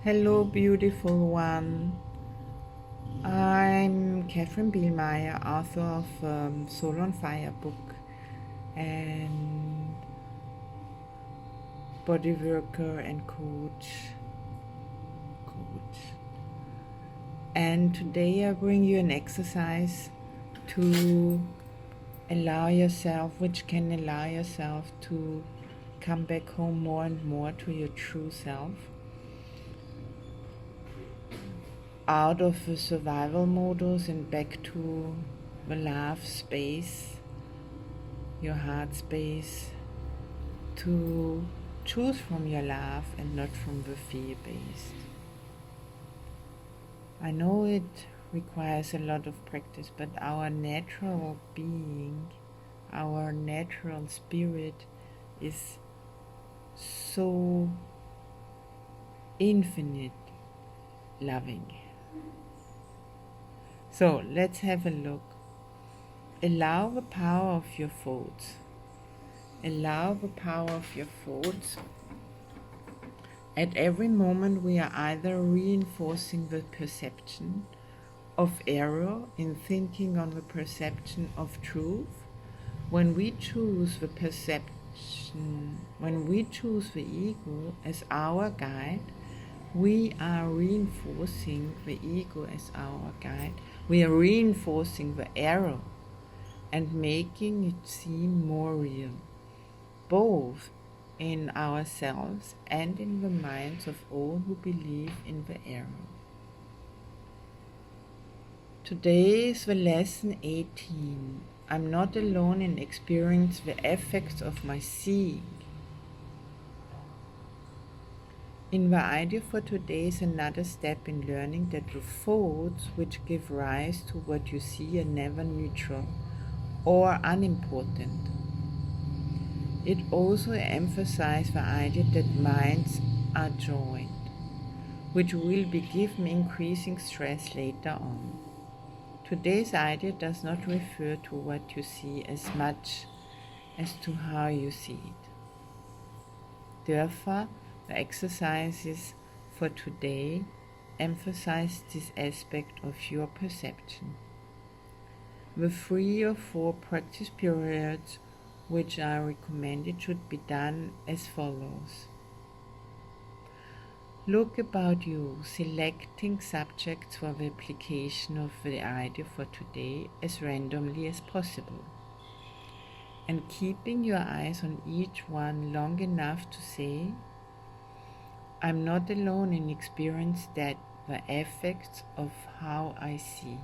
Hello, beautiful one. I'm Catherine Bielmeyer, author of Soul on Fire book and body worker and coach. And today I bring you an exercise to allow yourself, which can allow yourself to come back home more and more to your true self, out of the survival modus and back to the love space, your heart space, to choose from your love and not from the fear based. I know it requires a lot of practice, but our natural being, our natural spirit is so infinite loving. So let's have a look. Allow the power of your thoughts. Allow the power of your thoughts. At every moment we are either reinforcing the perception of error in thinking on the perception of truth. When we choose the perception, when we choose the ego as our guide, we are reinforcing the ego as our guide. We are reinforcing the error and making it seem more real, both in ourselves and in the minds of all who believe in the error. Today is the lesson 18. I'm not alone in experiencing the effects of my seeing. In the idea for today is another step in learning that the thoughts which give rise to what you see are never neutral or unimportant. It also emphasizes the idea that minds are joined, which will be given increasing stress later on. Today's idea does not refer to what you see as much as to how you see it. Therefore, the exercises for today emphasize this aspect of your perception. The 3 or 4 practice periods which are recommended should be done as follows. Look about you, selecting subjects for the application of the idea for today as randomly as possible, and keeping your eyes on each one long enough to say, I'm not alone in experience that the effects of how I see.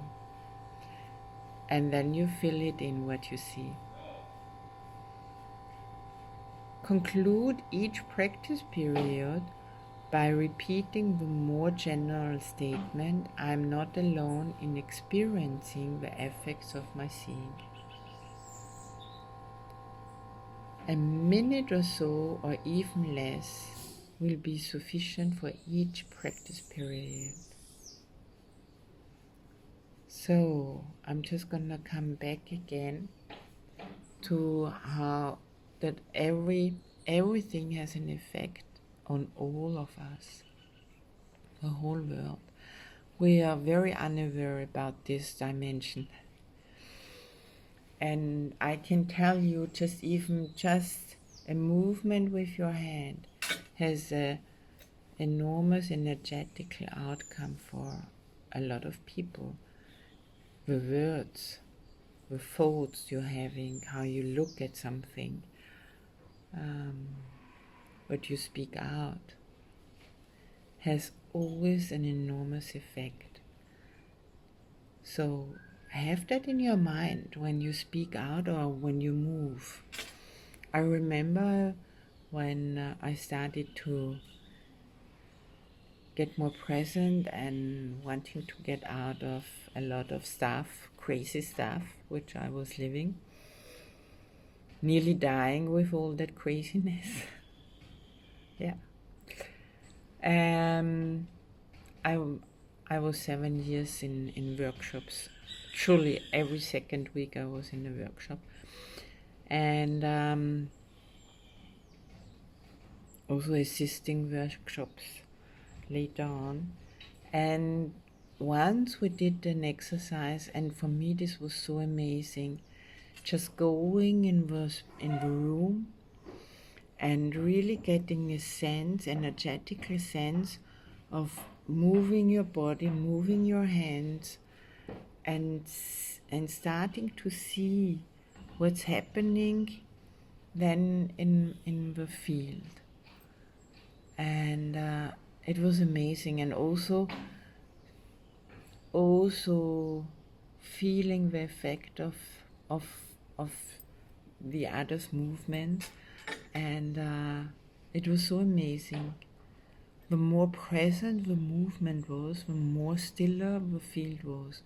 And then you fill it in what you see. Conclude each practice period by repeating the more general statement, I am not alone in experiencing the effects of my seeing. A minute or so, or even less, will be sufficient for each practice period. So, I'm just gonna come back again to how that everything has an effect on all of us, the whole world. We are very unaware about this dimension. And I can tell you just a movement with your hand has an enormous energetical outcome for a lot of people. The words, the thoughts you're having, how you look at something, what you speak out, has always an enormous effect. So have that in your mind when you speak out or when you move. I remember when I started to get more present and wanting to get out of a lot of stuff, crazy stuff, which I was living, nearly dying with all that craziness. Yeah. I was 7 years in workshops. Truly, every second week I was in a workshop. And also assisting workshops later on. And once we did an exercise, and for me this was so amazing, just going in the room and really getting a sense, energetically sense of moving your body, moving your hands, and starting to see what's happening then in the field. And it was amazing, and also feeling the effect of of the other's movement. And it was so amazing. The more present the movement was, the more stiller the field was.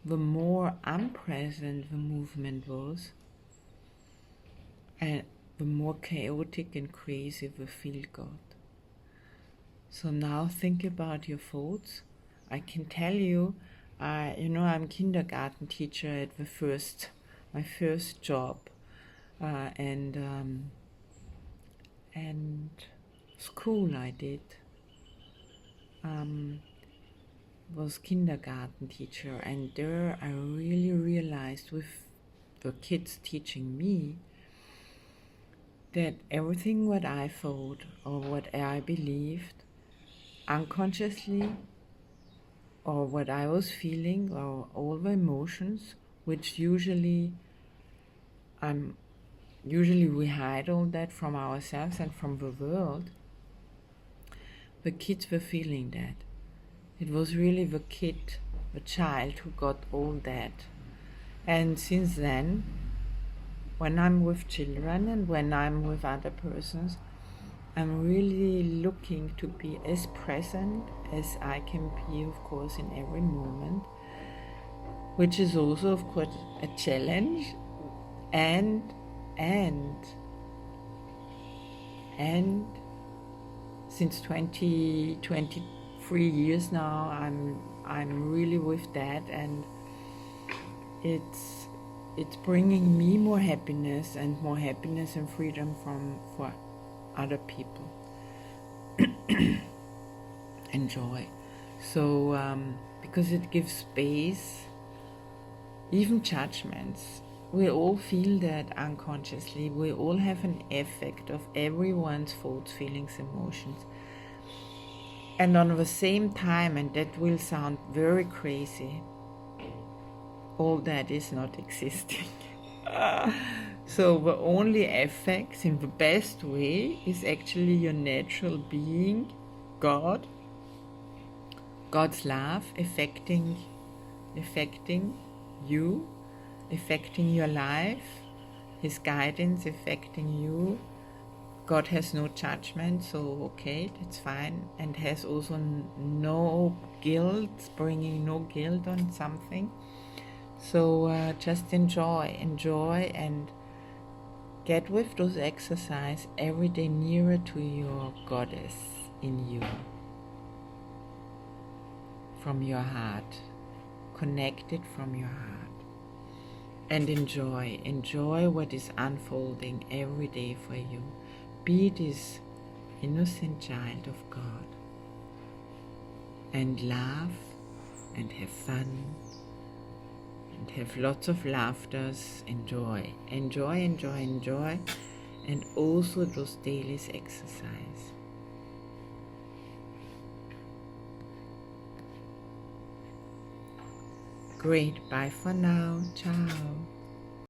The more unpresent the movement was, and the more chaotic and crazy the field got. So now think about your thoughts. I can tell you, I'm kindergarten teacher at my first job, and school I did. Was kindergarten teacher, and there I really realized with the kids teaching me that everything what I thought or what I believed unconsciously, or what I was feeling, or all the emotions, which usually we hide all that from ourselves and from the world, the kids were feeling that. It was really the child who got all that. And since then, when I'm with children and when I'm with other persons, I'm really looking to be as present as I can be, of course, in every moment, which is also, of course, a challenge. And since 23 years now, I'm really with that, and it's bringing me more happiness and freedom for other people and joy. So because it gives space, even judgments, we all feel that unconsciously. We all have an effect of everyone's thoughts, feelings, emotions. And on the same time, and that will sound very crazy, all that is not existing. So the only effects in the best way is actually your natural being, God's love affecting you, affecting your life, His guidance affecting you. God has no judgment, so okay, that's fine, and has also no guilt, bringing no guilt on something. So just enjoy and get with those exercises every day nearer to your goddess in you, from your heart, connected from your heart. And enjoy what is unfolding every day for you. Be this innocent child of God, and laugh and have fun and have lots of laughters. Enjoy, and also those daily exercise. Great, bye for now, ciao.